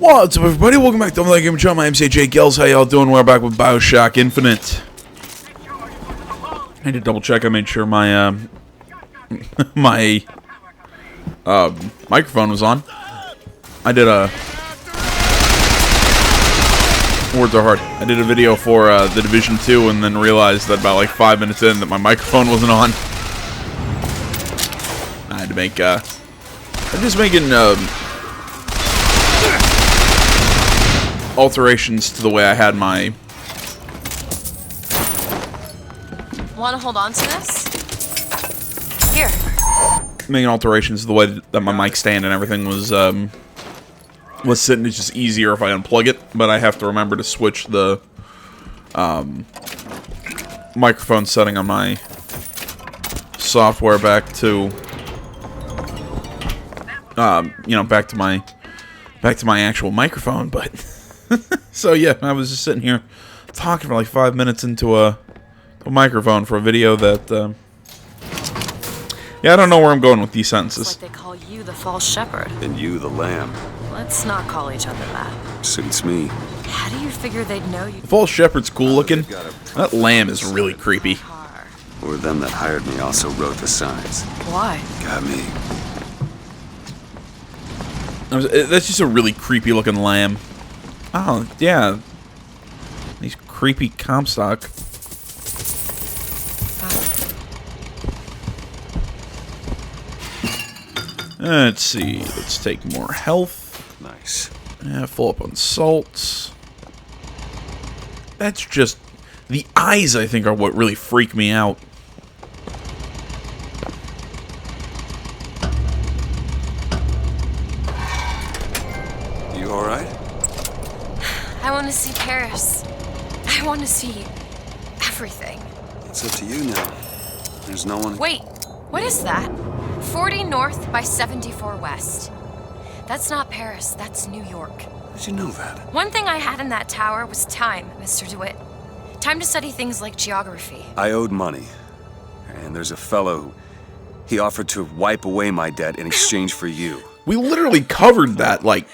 What's up, everybody? Welcome back to Game Channel. My name's AJ Gills. How y'all doing? We're back with BioShock Infinite. I had to double check. I made sure my my microphone was on. I did a words are hard. I did a video for the Division 2 and then realized that about like 5 minutes in that my microphone wasn't on. I had to make I'm just making alterations to the way I had my... Want to hold on to this? Here. Making alterations to the way that my mic stand and everything was sitting. It's just easier if I unplug it, but I have to remember to switch the microphone setting on my software back to back to my actual microphone. But so yeah, I was just sitting here talking for like 5 minutes into a microphone for a video that yeah, I don't know where I'm going with these sentences. It's like they call you the false shepherd. And you the lamb. Let's not call each other that. Suits me. How do you figure they'd know you? The false shepherd's cool looking. That lamb is really creepy. Or them that hired me also wrote the signs. Why? Got me. That's just a really creepy looking lamb. Oh, yeah. These creepy Comstock. Let's see. Let's take more health. Nice. Yeah, full up on salts. That's just... The eyes, I think, are what really freak me out. You alright? I want to see Paris. I want to see everything. It's up to you now. There's no one... Wait, what is that? 40 north by 74 west. That's not Paris, that's New York. How'd you know that? One thing I had in that tower was time, Mr. DeWitt. Time to study things like geography. I owed money. And there's a fellow who... He offered to wipe away my debt in exchange for you. We literally covered that, like,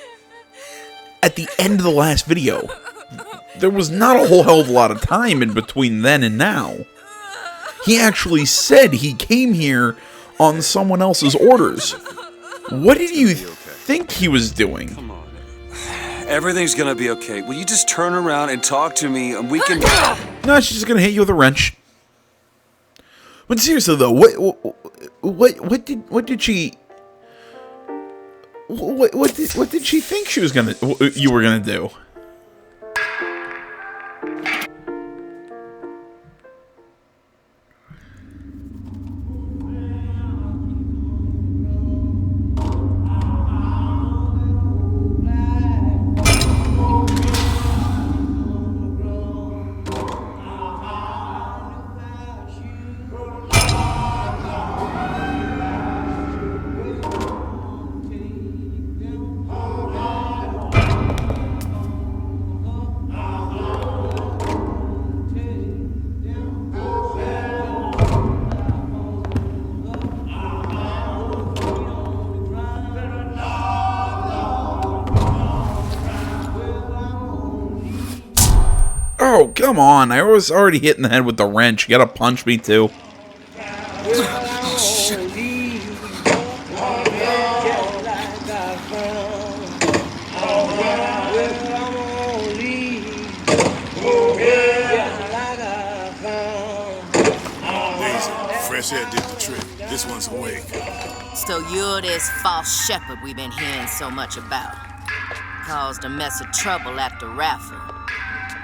at the end of the last video. There was not a whole hell of a lot of time in between then and now. He actually said he came here on someone else's orders. What did you think he was doing? Come on. Everything's gonna be okay. Will you just turn around and talk to me and we can... No, she's just gonna hit you with a wrench. But seriously though, what did she think she was gonna you were gonna do? Oh, come on. I was already hit in the head with the wrench. You gotta punch me, too. Oh, shit. Fresh air did the trick. This one's awake. So you're this false shepherd we've been hearing so much about. Caused a mess of trouble at the raffle.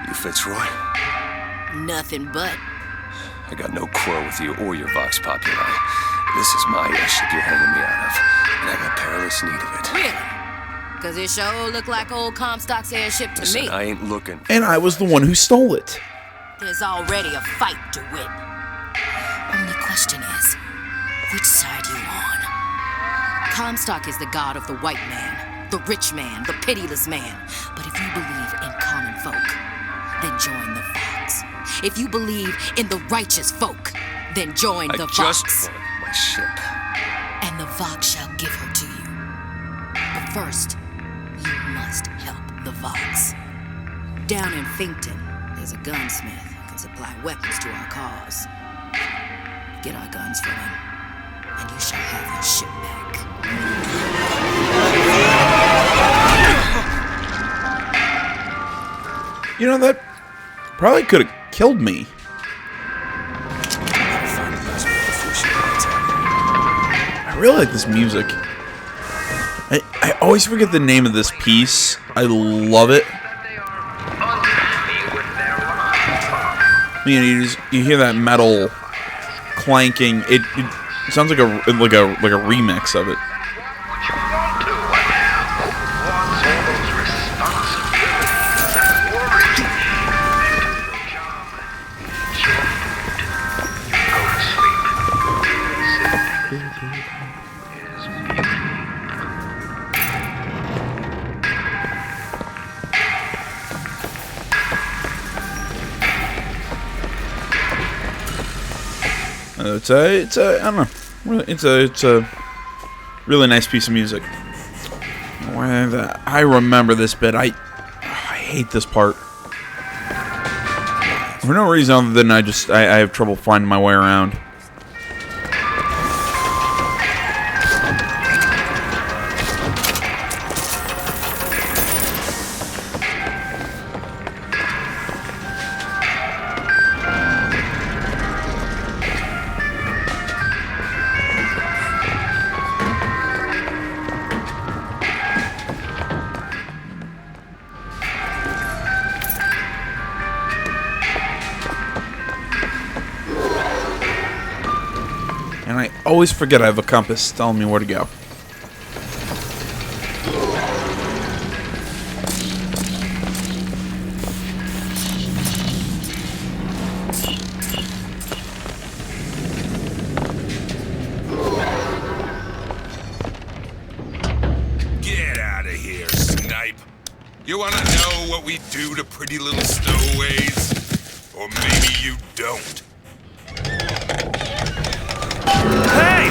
You Fitzroy? Nothing but. I got no quarrel with you or your Vox Populi. This is my airship you're hanging me out of, and I got perilous need of it. Really? Cause it sure looked like old Comstock's airship to Listen, me. I ain't looking. And I was the one who stole it. There's already a fight to win. Only question is, which side you on? Comstock is the god of the white man, the rich man, the pitiless man. But if you believe in common folk, then join the Vox. If you believe in the righteous folk, then join the Vox. I just want my ship. And the Vox shall give her to you. But first, you must help. the Vox. Down in Finkton, there's a gunsmith who can supply weapons to our cause. Get our guns from him, and you shall have your ship back. You know, that probably could have killed me. I really like this music. I always forget the name of this piece. I love it. You hear that metal clanking. It sounds like a remix of it. It's a I don't know. It's a really nice piece of music. I remember this bit. I hate this part. For no reason other than I have trouble finding my way around. And I always forget I have a compass telling me where to go. Get out of here, snipe. You want to know what we do to pretty little stowaways? Or maybe you don't. Hey!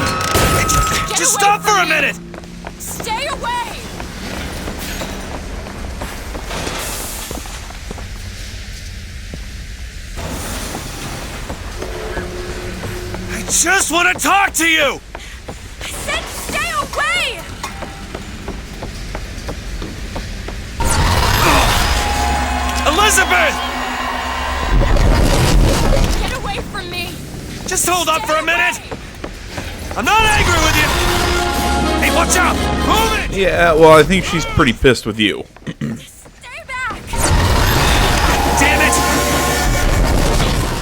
Just stop for a minute! Stay away! I just want to talk to you! I said stay away! Elizabeth! Get away from me! Just hold up for a Stay minute! away. I'm not angry with you! Hey, watch out! Move it! Yeah, well, I think she's pretty pissed with you. Stay back! Damn it!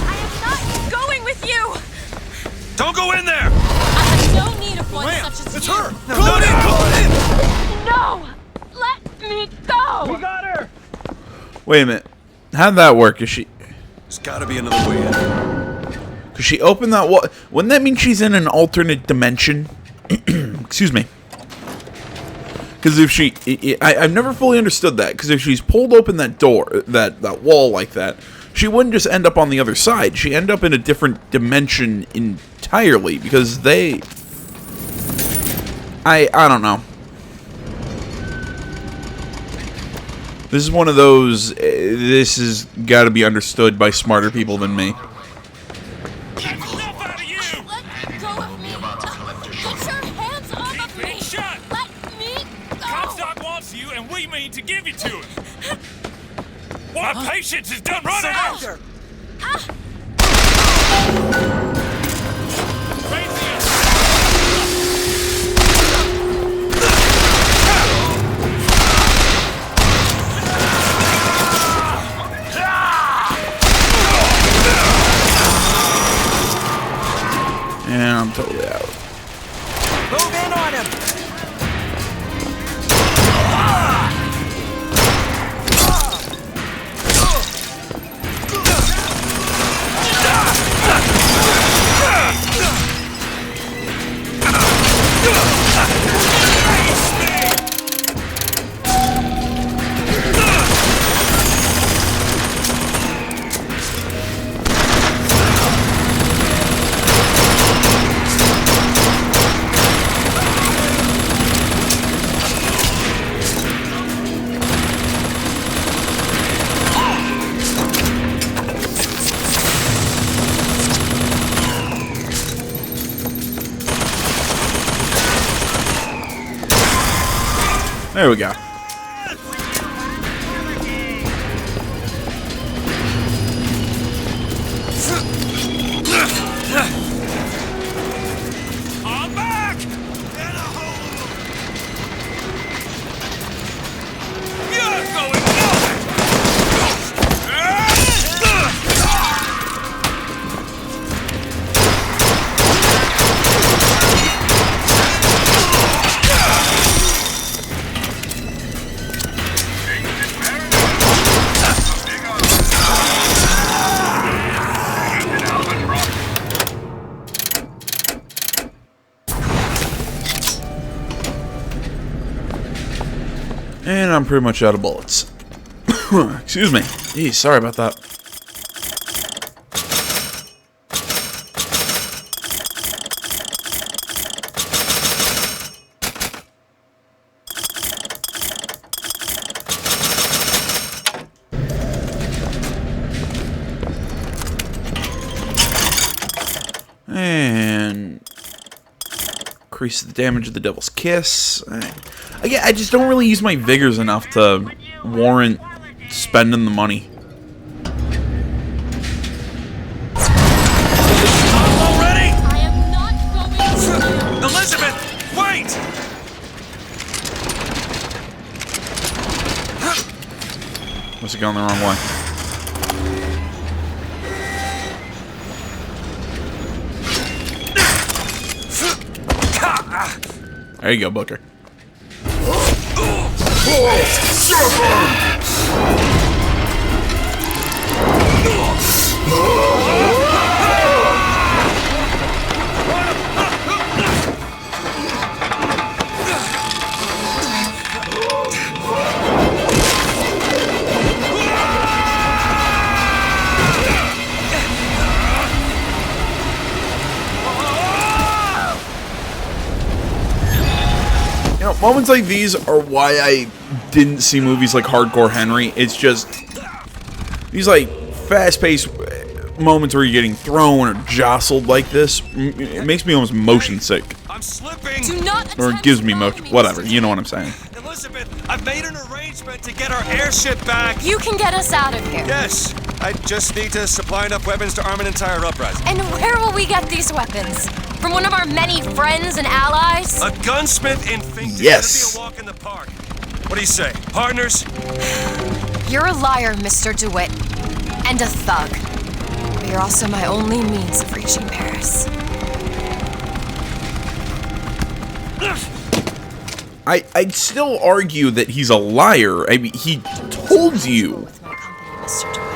I am not going with you! Don't go in there! I have no need of one such as It's you. her! Go in! No! Let me go! We got her! Wait a minute. How'd that work? Is she... There's gotta be another way in. Could she open that wall? Wouldn't that mean she's in an alternate dimension? Excuse me. Because if she... I've never fully understood that. Because if she's pulled open that door, that wall like that, she wouldn't just end up on the other side. She'd end up in a different dimension entirely. Because they... I don't know. This is one of those... this has got to be understood by smarter people than me. Enough out of you! Let go of me! Get your hands off of me! Shut! Let me go! Comstock wants you, and we mean to give you to him. What patience is done run out! And I'm totally out. Move in on him! There we go. I'm back! In a hole! You're going nowhere! And I'm pretty much out of bullets. Excuse me. Jeez, sorry about that. And increase the damage of the Devil's Kiss. Again, I just don't really use my vigors enough to warrant spending the money. Already? I am not going to. Elizabeth, wait! Must have gone the wrong way. There you go, Booker. You know, moments like these are why I didn't see movies like Hardcore Henry. It's just these like fast-paced moments where you're getting thrown or jostled like this. It makes me almost motion sick, I'm slipping! Do not or it attempt gives to me follow motion. me, Whatever, Mr. you know what I'm saying. Elizabeth, I've made an arrangement to get our airship back. You can get us out of here. Yes, I just need to supply enough weapons to arm an entire uprising. And where will we get these weapons? From one of our many friends and allies? A gunsmith in Finkton. Yes. It'll be a walk in the park. What do you say, partners? You're a liar, Mr. DeWitt. And a thug. But you're also my only means of reaching Paris. I'd still argue that he's a liar. I mean, he told you. With my company, Mr. DeWitt.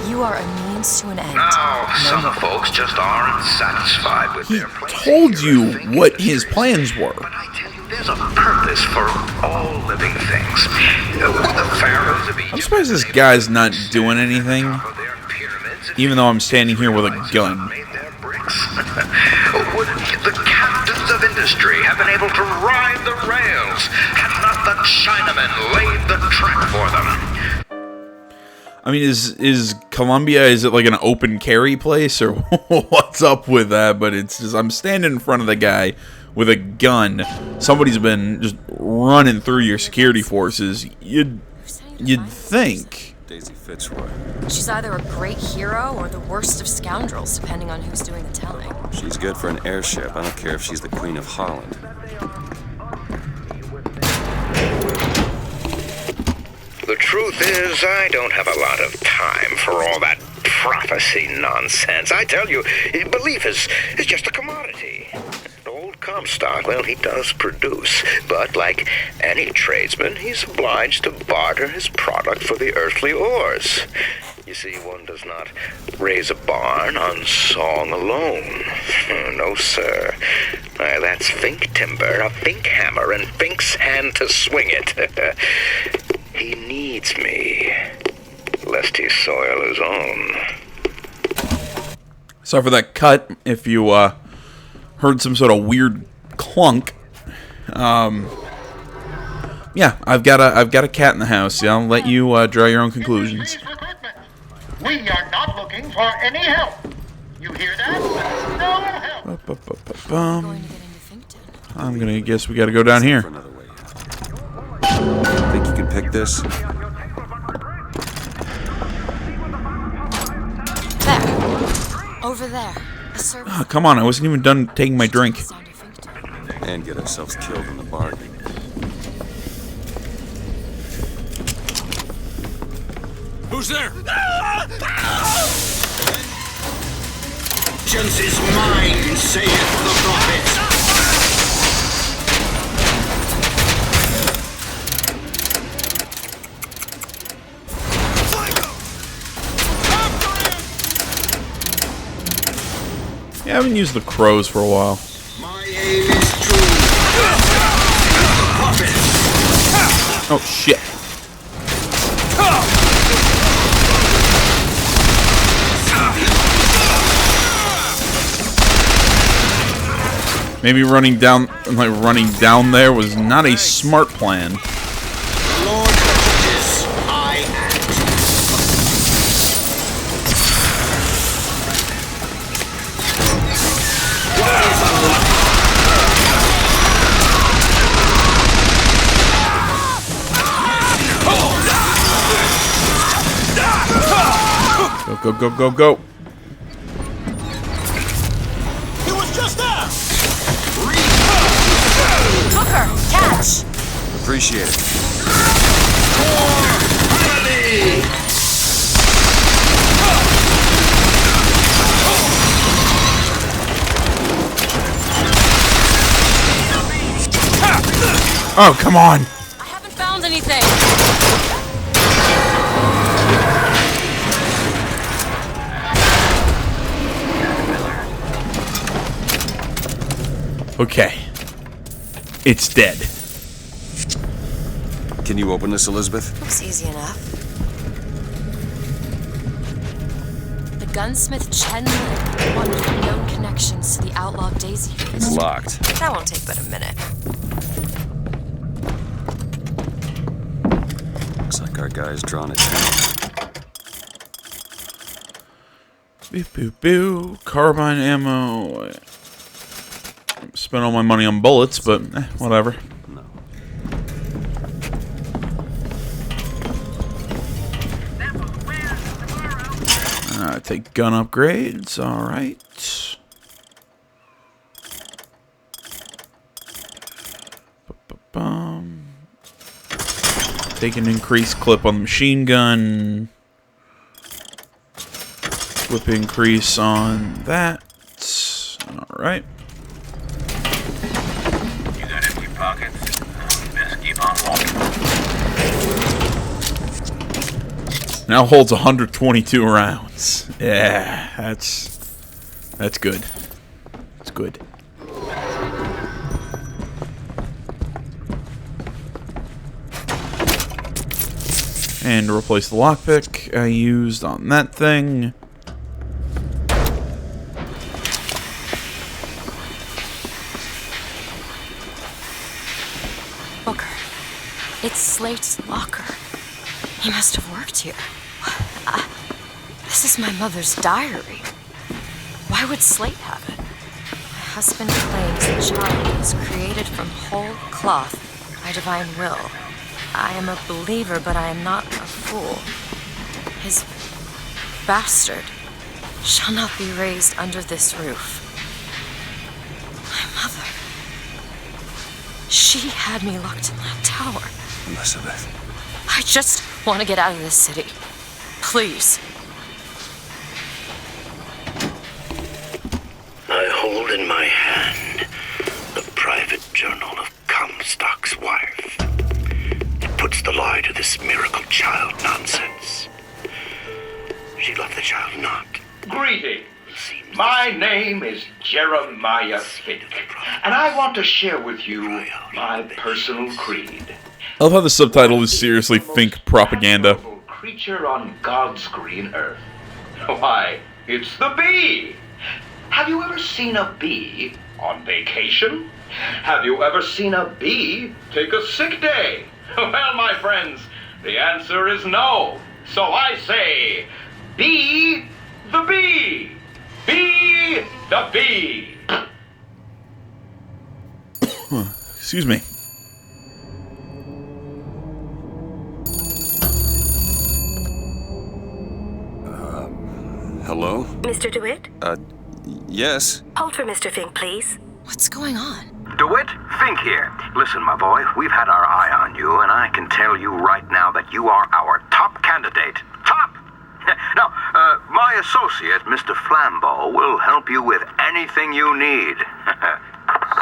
You are a means to an end. Now, some folks just aren't satisfied with He their place told here you and think what it's his serious. plans were. But I tell you, there's a purpose for all living things. The pharaohs of Egypt, I'm surprised this guy's not doing anything, their pyramids, even though I'm standing here with a gun. made their bricks. Wouldn't the captains of industry have been able to ride the rails had not the Chinamen laid the track for them? I mean, is Columbia, is it like an open carry place, or what's up with that? But it's just, I'm standing in front of the guy with a gun. Somebody's been just running through your security forces. You'd think. Daisy Fitzroy. She's either a great hero or the worst of scoundrels, depending on who's doing the telling. She's good for an airship. I don't care if she's the Queen of Holland. The truth is, I don't have a lot of time for all that prophecy nonsense. I tell you, belief is just a commodity. Old Comstock, well, he does produce, but like any tradesman, he's obliged to barter his product for the earthly ores. You see, one does not raise a barn on song alone. No, sir. That's Fink timber, a Fink hammer, and Fink's hand to swing it. He needs me, lest he soil his own. Sorry for that cut. If you heard some sort of weird clunk, yeah, I've got a cat in the house. Yeah, I'll let you draw your own conclusions. We are not looking for any help. You hear that? No help. Going to get into Finkton. I'm gonna guess we gotta go down For here. another way out. this? There. Over there. A service. Oh, come on, I wasn't even done taking my drink. And get ourselves killed in the bargain. Who's there? Vengeance is mine, saith the prophet. Yeah, I haven't used the crows for a while. My aim is true. Prophet. Oh, shit. Maybe running down there was not a smart plan. Lord judges, I act. Go, go, go, go, go. He was just there! Hooker, catch! Appreciate it. Oh, come on. I haven't found anything. Okay. It's dead. Can you open this, Elizabeth? Looks easy enough. The gunsmith Chen Lin, one of the known connections to the outlaw Daisy. It's locked. That won't take but a minute. Looks like our guy's drawn attention. Boo, boo, boo. Carbine ammo. Spent all my money on bullets, but whatever. No. Take gun upgrades. All right. Take an increased clip on the machine gun. Clip increase on that. All right. You got empty pockets? Best keep on walking. Now holds 122 rounds. Yeah, that's good. That's good. And to replace the lockpick I used on that thing. Booker. It's Slate's locker. He must have worked here. This is my mother's diary. Why would Slate have it? My husband claims the child was created from whole cloth by divine will. I am a believer, but I am not a fool. His bastard shall not be raised under this roof. My mother. She had me locked in that tower. Elizabeth. I just want to get out of this city. Please. I hold in my hand the private journal of Comstock's wife. It puts the lie to this miracle child nonsense. She loved the child not. Greetings. My name is Jeremiah Fink, and I want to share with you my personal creed. I love how the subtitle is seriously Fink propaganda. Creature on God's green earth. Why, it's the bee. Have you ever seen a bee on vacation? Have you ever seen a bee take a sick day? Well, my friends, the answer is no. So I say, be the bee. Be the bee. Excuse me. Hello? Mr. DeWitt? Yes. Hold for Mr. Fink, please. What's going on? DeWitt, Fink here. Listen, my boy, we've had our eye on you, and I can tell you right now that you are our top candidate. Top! Now, my associate, Mr. Flambeau, will help you with anything you need.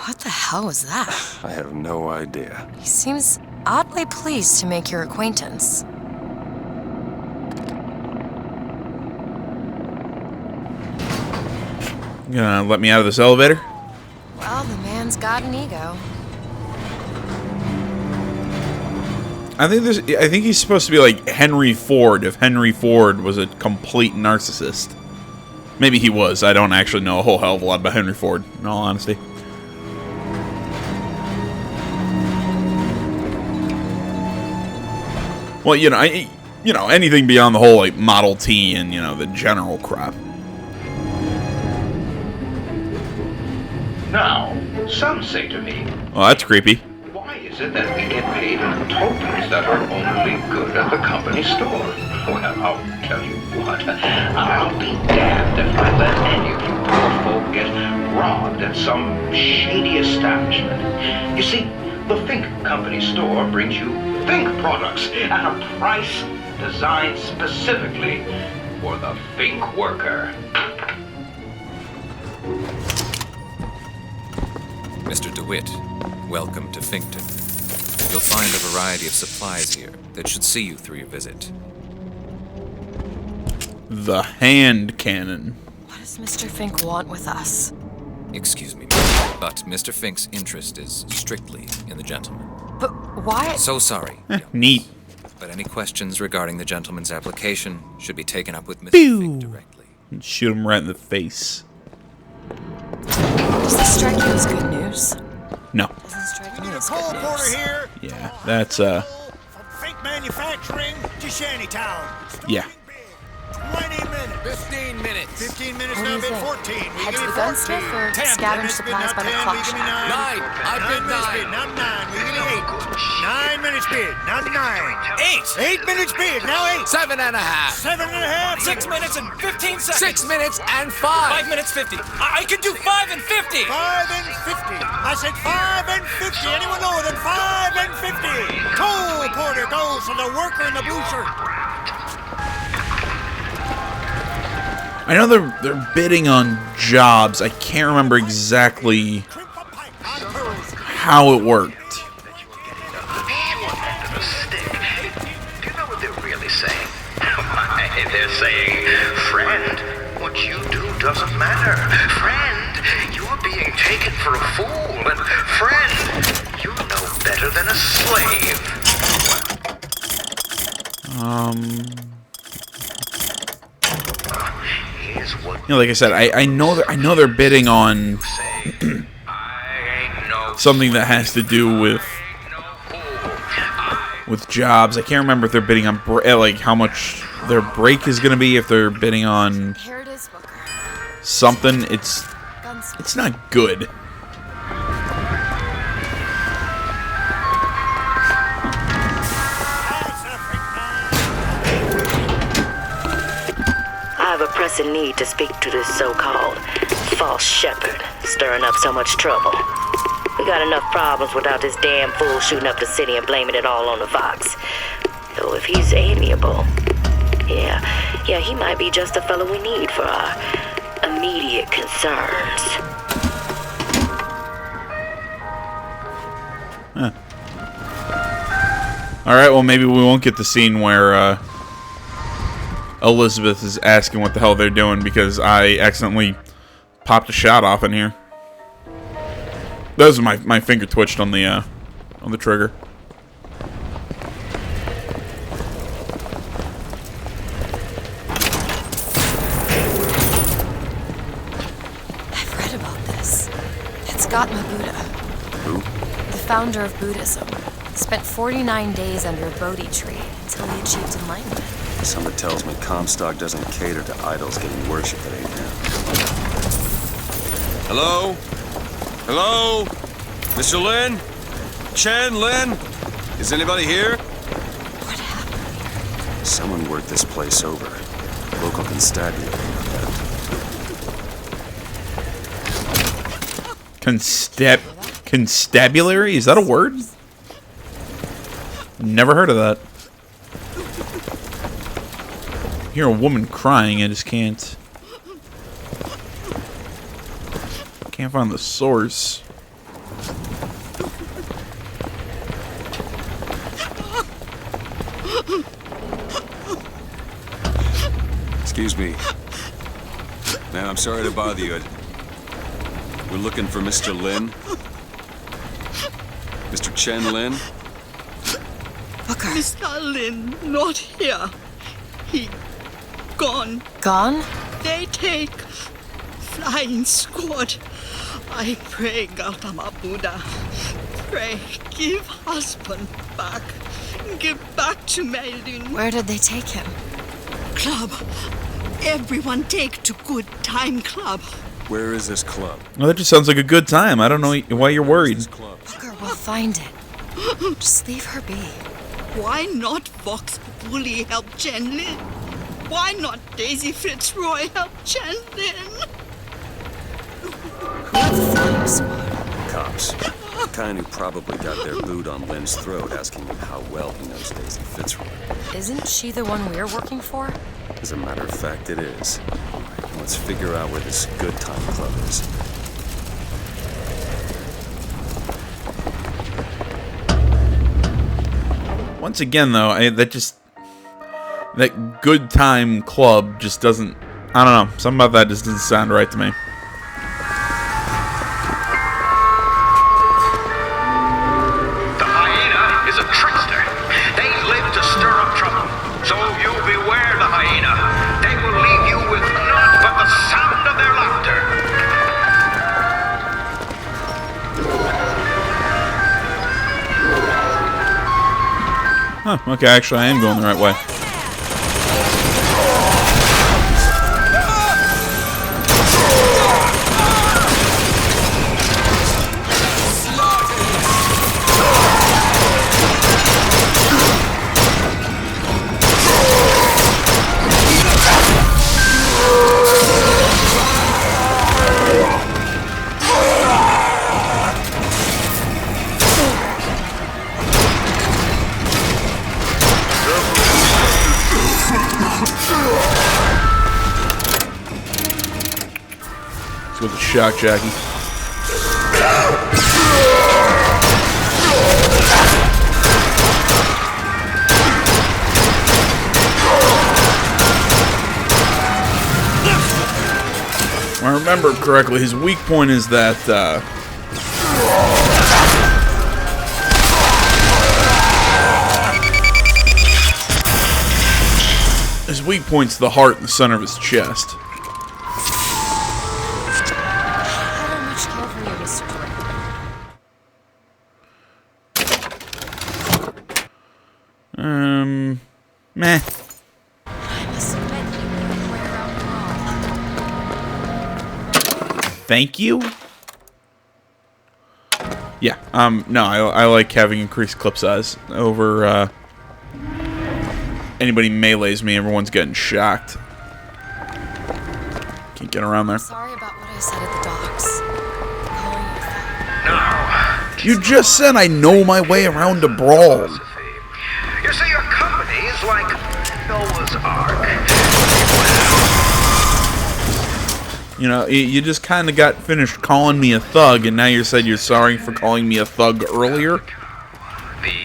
What the hell was that? I have no idea. He seems oddly pleased to make your acquaintance. You gonna let me out of this elevator? Well, the man's got an ego. I think he's supposed to be like Henry Ford, if Henry Ford was a complete narcissist. Maybe he was. I don't actually know a whole hell of a lot about Henry Ford, in all honesty. Well, you know, anything beyond the whole like Model T and, you know, the general crap. Now, some say to me, Well, that's creepy. why is it that we get paid in tokens that are only good at the company store? Well, I'll tell you what, I'll be damned if I let any of you poor folk get robbed at some shady establishment. You see, the Fink Company store brings you Fink products at a price designed specifically for the Fink worker. Mr. DeWitt, welcome to Finkton. You'll find a variety of supplies here that should see you through your visit. The hand cannon. What does Mr. Fink want with us? Excuse me, but Mr. Fink's interest is strictly in the gentleman. But why? So sorry. Neat. But any questions regarding the gentleman's application should be taken up with Mr. Pew! Fink directly. And shoot him right in the face. Does this strike you as good news? No. Doesn't strike me as Coal good porter news. here. Yeah, that's From Fink Manufacturing to Shantytown. yeah. 20 minutes. 15 minutes. 15 minutes What do now, you been think? 14. Head to the gunsmith or scavenge supplies by the clock shop? 9. I bid 9. Now 9. We give you 8. 9 minutes bid. Now 9. 8. 8 minutes bid. Now 8. 7 and a half. 7 and a half. 6 minutes and 15 seconds. 6 minutes and 5. 5 minutes 50. I can do 5 and 50. 5 and 50. I said 5 and 50. Anyone lower than 5 and 50? Coal porter goes to the worker in the blue shirt. I know they're bidding on jobs. I can't remember exactly how it worked. Do you know what they're really saying? Why, they're saying, friend, what you do doesn't matter. Friend, you're being taken for a fool. And friend, you're no better than a slave. You know, like I said, I know they're bidding on something that has to do with jobs. I can't remember if they're bidding on like how much their break is going to be. If they're bidding on something, it's not good. I have a pressing need to speak to this so-called false shepherd, stirring up so much trouble. We got enough problems without this damn fool shooting up the city and blaming it all on the Fox. Though if he's amiable, yeah, he might be just the fellow we need for our immediate concerns. Huh. All right, well, maybe we won't get the scene where Elizabeth is asking what the hell they're doing because I accidentally popped a shot off in here. That was my finger twitched on the trigger. I've read about this. That's Gautama Buddha. Who? The founder of Buddhism. Spent 49 days under a Bodhi tree until he achieved enlightenment. Somebody tells me Comstock doesn't cater to idols getting worshipped at 8 a.m. Hello? Hello? Mr. Lin? Chen, Lin? Is anybody here? What happened? Someone worked this place over. Local constabulary, no doubt. Constabulary? Is that a word? Never heard of that. I hear a woman crying, I just can't find the source. Excuse me. Man, I'm sorry to bother you. We're looking for Mr. Lin. Mr. Chen Lin. Booker. Mr. Lin, not here. He gone. Gone? They take flying squad. I pray, Gautama Buddha. Pray, give husband back. Give back to Meldun. Where did they take him? Club. Everyone take to good time club. Where is this club? Well, that just sounds like a good time. I don't know why you're worried. Booker, we'll find it. Just leave her be. Why not Vox Populi help Chen Lin? Why not Daisy Fitzroy help Chen Lin? Cops. The kind who probably got their boot on Lin's throat asking him how well he knows Daisy Fitzroy. Isn't she the one we're working for? As a matter of fact, it is. All right, let's figure out where this good time club is. Once again, though, that good time club just doesn't. I don't know. Something about that just doesn't sound right to me. The hyena is a trickster. They live to stir up trouble. So you beware the hyena. They will leave you with naught but the sound of their laughter. Huh, okay, actually I am going the right way. With a shock, Jackie. If I remember correctly, his weak point is that his weak point's the heart in the center of his chest. Meh. Thank you? Yeah, no, I like having increased clip size over, anybody melees me, everyone's getting shocked. Can't get around there. Sorry about what I said at the docks. You just said I know my way around a brawl. You see, your company is like Noah's Ark. You know, you just kind of got finished calling me a thug, and now you said you're sorry for calling me a thug earlier?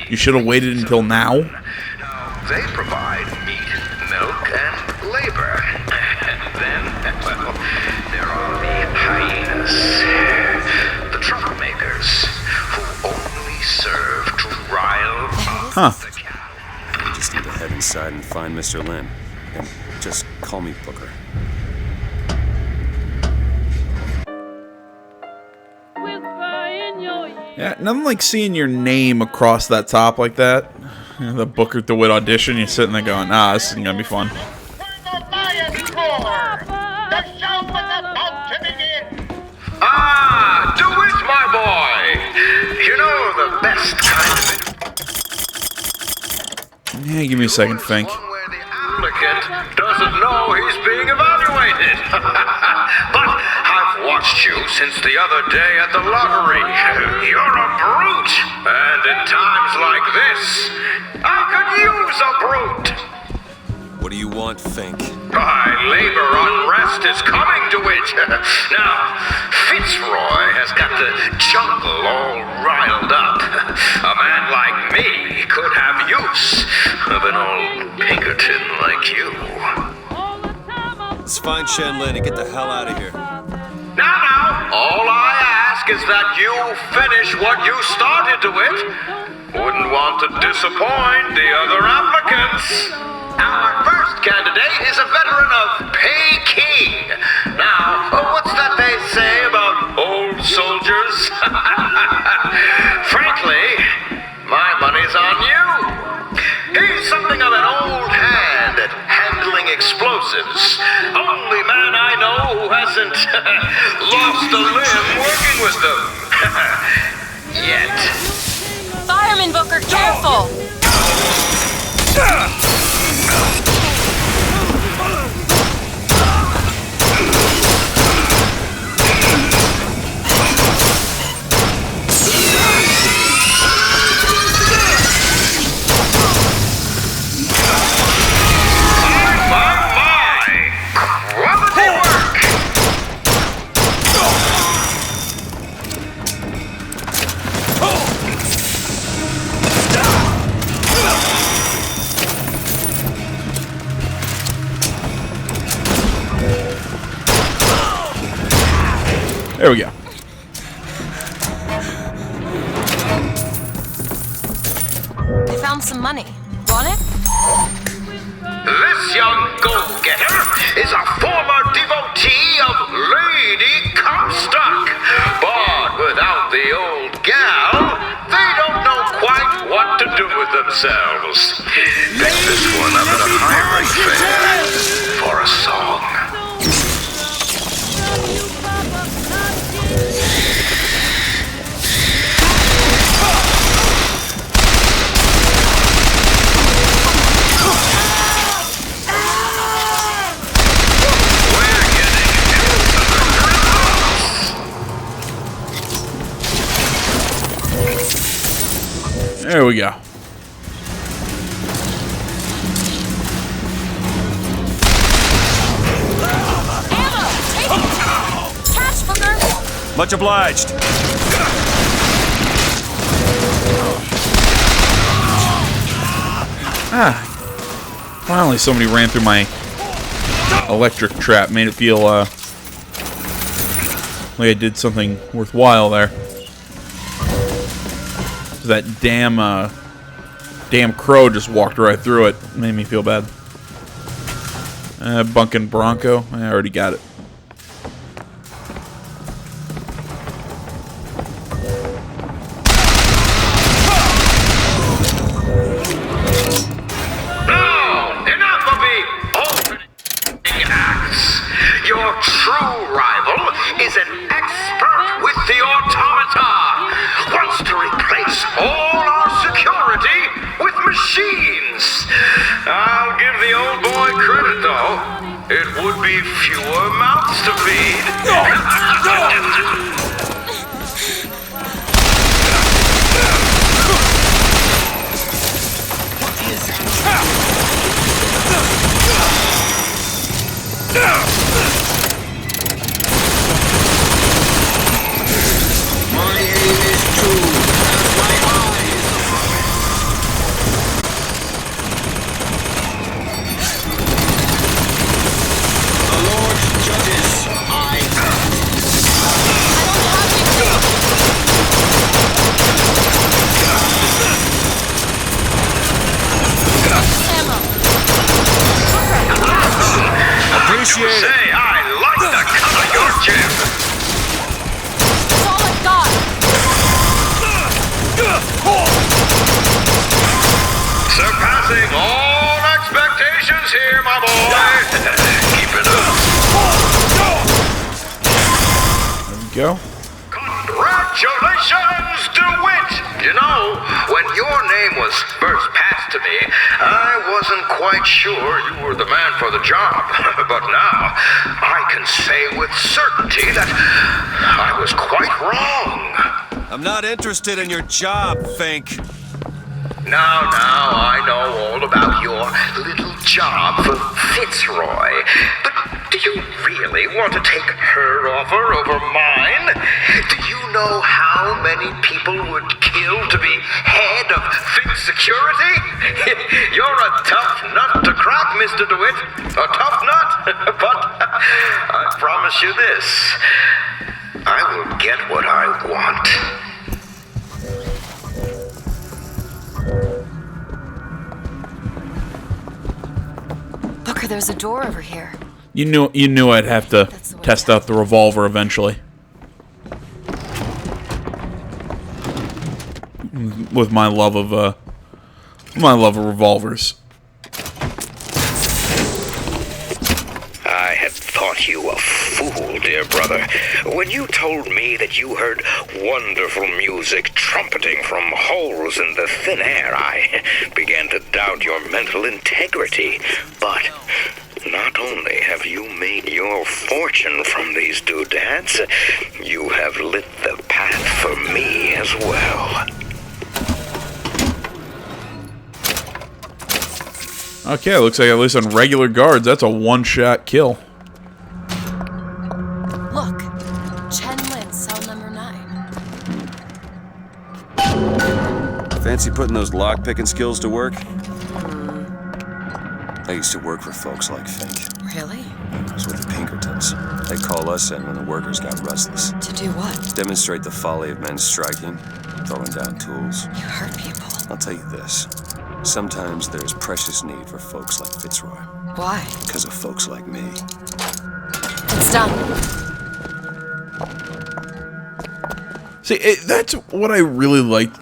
You should have waited until now? They provide meat, milk, and labor. And then, well, there are the hyenas. The troublemakers who only serve to rile Huh. We just need to head inside and find Mr. Lin. And just call me Booker. Yeah, nothing like seeing your name across that top like that. You know, the Booker DeWitt audition, you're sitting there going, this isn't gonna be fun. The lion roar! The show is about to begin! Ah, DeWitt, my boy! You know the best kind of Yeah, give me a second, Fink. applicant doesn't know he's being evaluated. But I've watched watched you since the other day at the lottery. You're a brute. And in times like this, I could use a brute. What do you want, Fink? My labor unrest is coming to it. Now, Fitzroy has got the jungle all riled up. A man like me could have use of an old Pinkerton like you. Let's find Shenlin and get the hell out of here. Now, all I ask is that you finish what you started to it. Wouldn't want to disappoint the other applicants. Our first candidate is a veteran of Peking. Now, what's that they say about old soldiers? Frankly, my money's on you. He's something of an old hand at handling explosives. Only man I know who hasn't lost a limb working with them. Yet. Fireman Booker, careful! There we go. I found some money. Want it? This young go-getter is a former devotee of Lady Comstock. But without the old gal, they don't know quite what to do with themselves. Pick this one up at a pirate fair for a song. There we go. Ammo! Take it! Catch, Booker! Much obliged. Finally somebody ran through my electric trap. Made it feel like I did something worthwhile there. That damn crow just walked right through it. Made me feel bad. Bunkin' Bronco. I already got it. Now, enough of the opening acts. Your true rival is an expert with the automata. Wants to replace all our security with machines. I'll give the old boy credit, though. It would be fewer mouths to feed. My aim is true, as my eyes. The Lord judges, I act. Appreciate it. Say, I like the cut of your jib. That's all I've got! Surpassing all expectations here, my boy. Keep it up. There we go. Congratulations, DeWitt! You know, when your name was first passed past me, I wasn't quite sure you were the man for the job. But now, I can say with certainty that I was quite wrong. I'm not interested in your job, Fink. Now, I know all about your little job for Fitzroy. But do you really want to take her offer over mine? Do you know how many people would kill to be head of Fink Security? You're a tough nut to crack, Mr. DeWitt. A tough nut. But I promise you this. I will get what I want. Booker, there's a door over here. You knew I'd have to test out the revolver eventually. With my love of revolvers. I had thought you a fool, dear brother, when you told me that you heard wonderful music trumpeting from holes in the thin air. I began to doubt your mental integrity. But not only have you made your fortune from these doodads, you have lit the path for me as well. Okay, looks like at least on regular guards, that's a one-shot kill. Look, Chen Lin, cell number 9. Fancy putting those lock-picking skills to work? I used to work for folks like Fink. Really? I was with the Pinkertons. They call us in when the workers got restless. To do what? Demonstrate the folly of men striking, throwing down tools. You hurt people. I'll tell you this. Sometimes there's precious need for folks like Fitzroy. Why? Because of folks like me. It's done. See, that's what I really liked.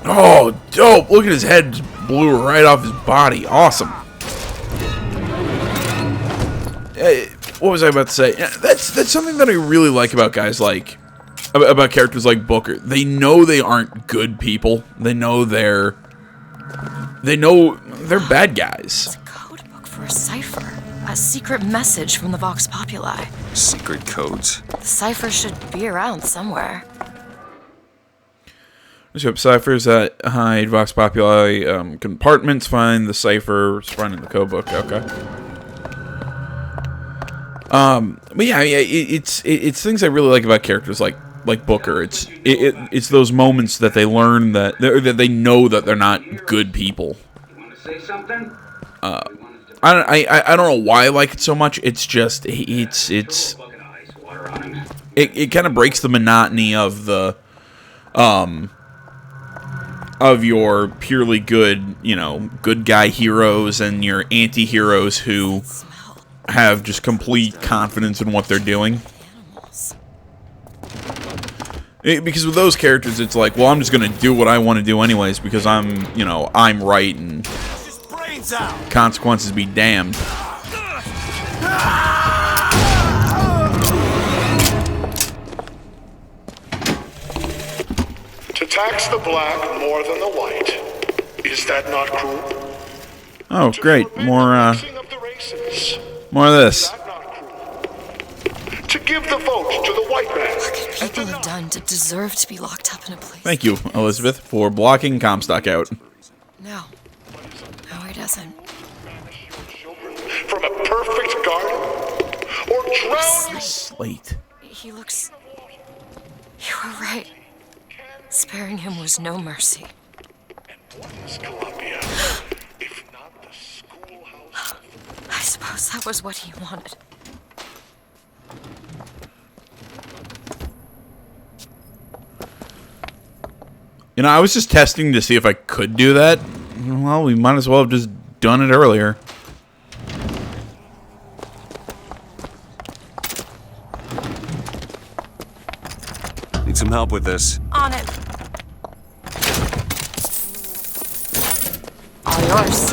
Oh, dope! Look at his head, just blew right off his body. Awesome. What was I about to say? That's something that I really like about guys like... about characters like Booker. They know they aren't good people. They know they're bad guys. It's a code book for a cipher. A secret message from the Vox Populi. Secret codes? The cipher should be around somewhere. So ciphers that hide Vox Populi compartments. Find the cipher. Find in the code book. Okay. But yeah, it's things I really like about characters like Booker. It's those moments that they learn that they know that they're not good people. Say something? I don't know why I like it so much. It's just it kind of breaks the monotony of the of your purely good, good guy heroes and your anti-heroes who have just complete confidence in what they're doing. Because with those characters, it's like, well, I'm just gonna do what I want to do anyways because I'm right and consequences be damned. To tax the black more than the white, is that not cruel? Oh, great! More of this. To give the vote to the white man. What could people have done to deserve to be locked up in a place? Thank you, Elizabeth, for blocking Comstock out. No, he doesn't. From a perfect garden, or drown Slate. He looks. You were right. Sparing him was no mercy. I suppose that was what he wanted. I was just testing to see if I could do that. Well, we might as well have just done it earlier. Need some help with this. On it. All yours.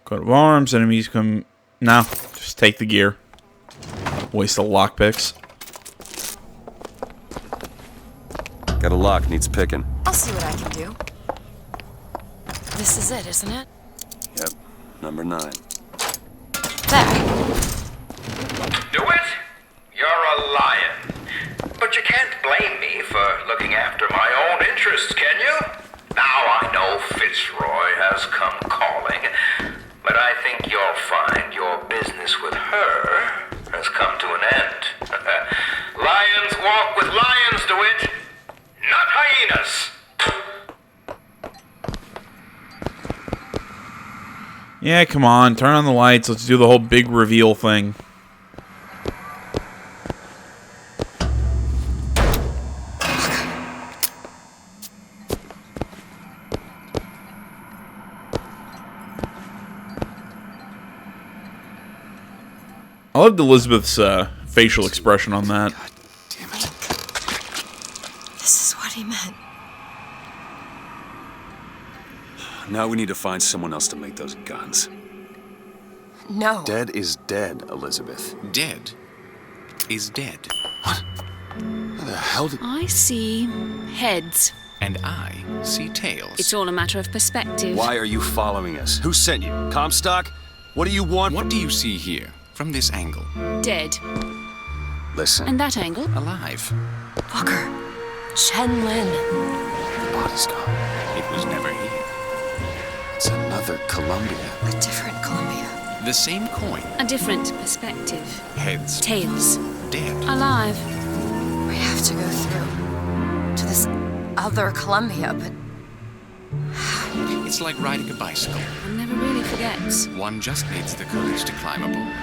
Coat of arms, enemies come... No, just take the gear. Waste the lockpicks. Got a lock, needs picking. I'll see what I can do. This is it, isn't it? Yep, number 9. There. Do it? You're a lion. But you can't blame me for looking after my own interests, can you? Now I know Fitzroy has come calling, but I think you'll find your business with her has come to an end. Lions walk with lions, DeWitt, not hyenas. Yeah, come on, turn on the lights. Let's do the whole big reveal thing. I loved Elizabeth's facial expression on that. This is what he meant. Now we need to find someone else to make those guns. No. Dead is dead, Elizabeth. Dead is dead. What? How the hell did... I see heads. And I see tails. It's all a matter of perspective. Why are you following us? Who sent you? Comstock? What do you want? What do you see here, from this angle? Dead. Listen. And that angle? Alive. Walker. Chen Lin. The body's gone. It was never here. It's another Columbia. A different Columbia. The same coin. A different perspective. Heads. Tails. Dead. Alive. We have to go through to this other Columbia, but... It's like riding a bicycle. One never really forgets. One just needs the courage to climb aboard.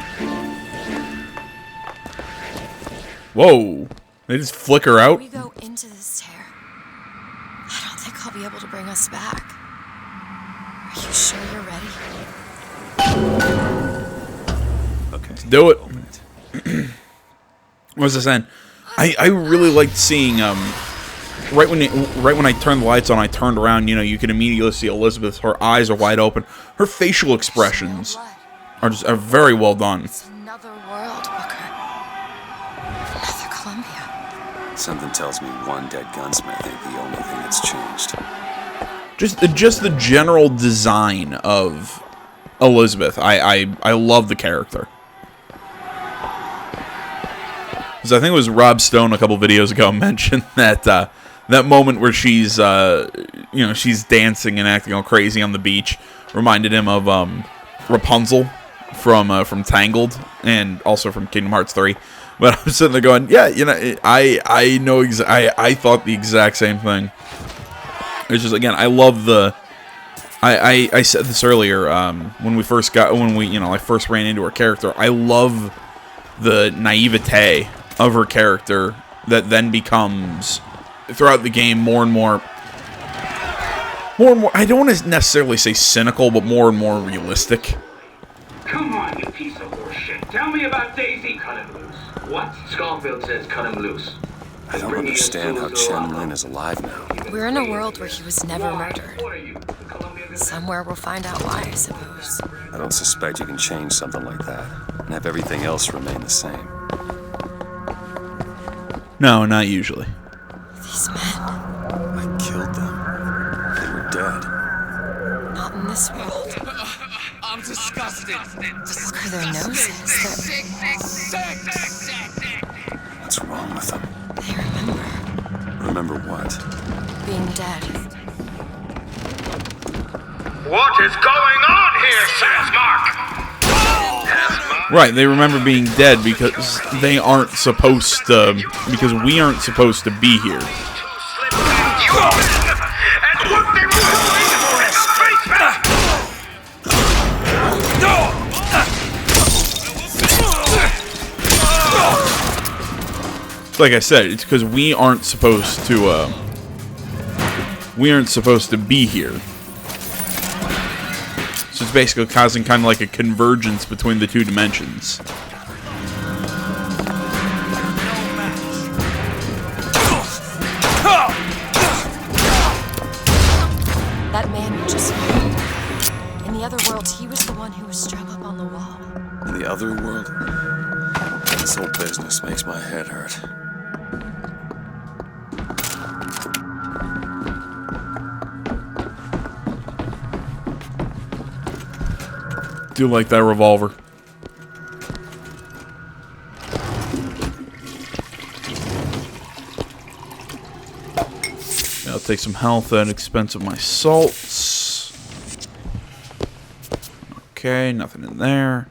Whoa. They just flicker out? If we go into this tear, I don't think I'll be able to bring us back. Are you sure you're ready? Okay. Let's do it. What was I saying? I really liked seeing right when I turned the lights on, I turned around. You know, you can immediately see Elizabeth. Her eyes are wide open. Her facial expressions are very well done. It's another world, Booker. Another Columbia. Something tells me one dead gunsmith ain't the only thing that's changed. Just the general design of Elizabeth. I love the character. Because I think it was Rob Stone a couple videos ago mentioned that that moment where she's she's dancing and acting all crazy on the beach reminded him of Rapunzel from Tangled and also from Kingdom Hearts 3. But I'm sitting there going, yeah, you know, I know I thought the exact same thing. It's just, again, I love the... I said this earlier when I first ran into her character. I love the naivete of her character that then becomes throughout the game more and more. I don't want to necessarily say cynical, but more and more realistic. Come on, you piece of horseshit. Tell me about Daisy. Cut him loose. What? Schofield says cut him loose. I don't understand how Chen Lin is alive now. We're in a world where he was never murdered. Somewhere we'll find out why, I suppose. I don't suspect you can change something like that and have everything else remain the same. No, not usually. These men. I killed them. They were dead. Not in this world. I'm disgusted. Look at their noses. What's wrong with them? They remember. Remember what? Being dead. What is going on here, says Mark? Right, they remember being dead because they aren't supposed to, because we aren't supposed to be here. Like I said, it's because we aren't supposed to be here. So it's basically causing kind of like a convergence between the two dimensions. That man you just met. In the other world, he was the one who was strung up on the wall. In the other world? This whole business makes my head hurt. Do like that revolver. I'll take some health at the expense of my salts. Okay, nothing in there.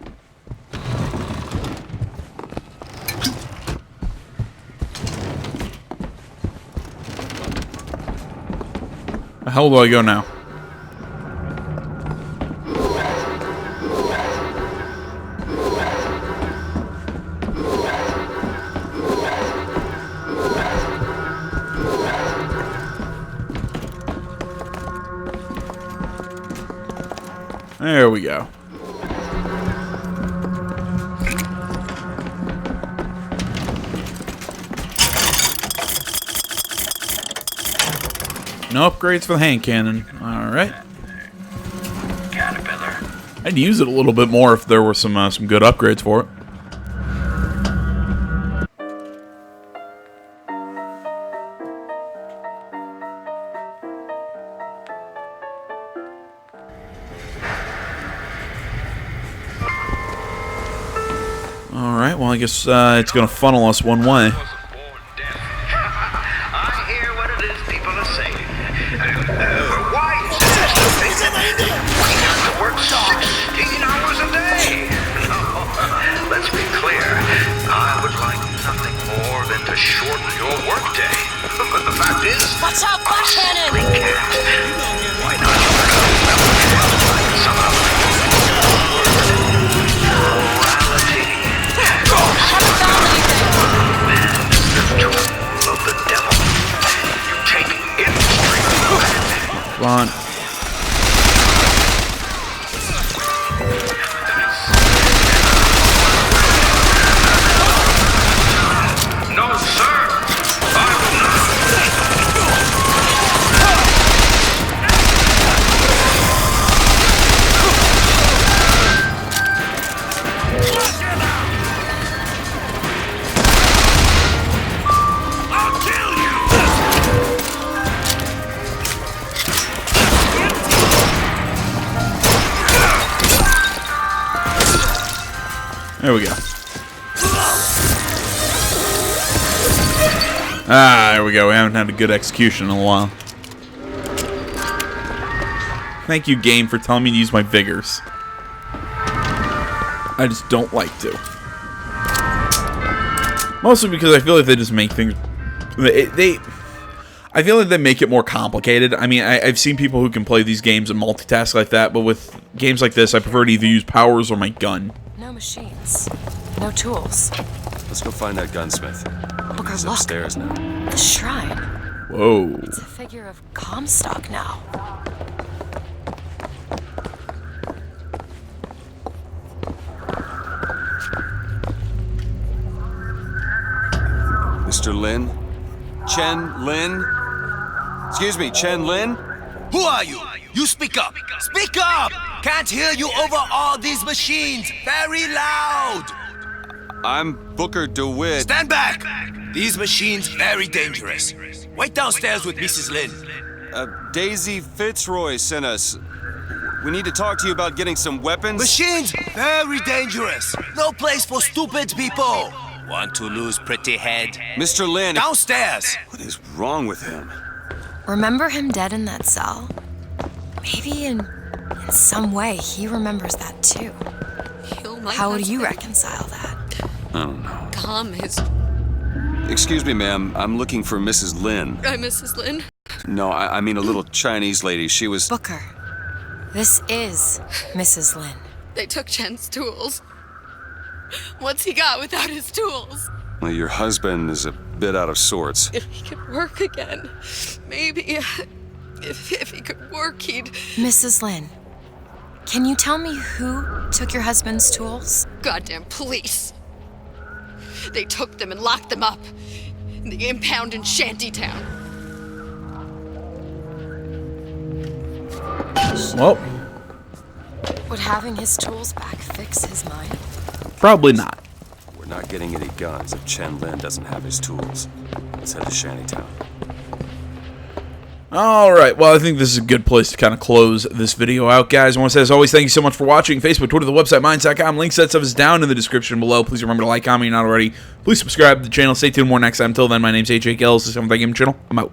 Where the hell do I go now? There we go. No upgrades for the hand cannon. Alright. I'd use it a little bit more if there were some good upgrades for it. Alright, well I guess it's going to funnel us one way. Let's be clear. I would like nothing more than to shorten your workday. But the fact is, watch out, fire cannon! Why not? Somehow. Morality. I haven't found anything. Man is the tool of the devil. You take it. Come on. There we go. Ah, there we go. We haven't had a good execution in a while. Thank you, game, for telling me to use my vigors. I just don't like to. Mostly because I feel like they just make things... I feel like they make it more complicated. I mean, I've seen people who can play these games and multitask like that, but with games like this, I prefer to either use powers or my gun. No machines. No tools. Let's go find that gunsmith. Booker, He's look. upstairs now. The shrine. Whoa. It's a figure of Comstock now. Mr. Lin? Chen Lin? Excuse me, Chen Lin? Who are you? You speak up. Speak up! Can't hear you over all these machines. Very loud. I'm Booker DeWitt. Stand back! These machines very dangerous. Wait downstairs with Mrs. Lin. Daisy Fitzroy sent us. We need to talk to you about getting some weapons. Machines very dangerous. No place for stupid people. Want to lose pretty head? Mr. Lin. Downstairs. What is wrong with him? Remember him dead in that cell? Maybe in some way he remembers that too. How would you reconcile that? I don't know. Calm is... Excuse me, ma'am. I'm looking for Mrs. Lin. I'm Mrs. Lin. No, I mean a little Chinese lady. She was... Booker, this is Mrs. Lin. They took Chen's tools. What's he got without his tools? Well, your husband is a bit out of sorts. If he could work again, maybe... If he could work, he'd... Mrs. Lin, can you tell me who took your husband's tools? Goddamn police. They took them and locked them up in the impound in Shantytown. Well. Would having his tools back fix his mind? Probably not. We're not getting any guns if Chen Lin doesn't have his tools. Let's head to Shantytown. Alright, well, I think this is a good place to kind of close this video out, guys. I want to say, as always, thank you so much for watching. Facebook, Twitter, the website, Minds.com. Links to that stuff is down in the description below. Please remember to like, comment, if you're not already. Please subscribe to the channel. Stay tuned more next time. Until then, my name's AJ Gillis. This is Thank You Channel. I'm out.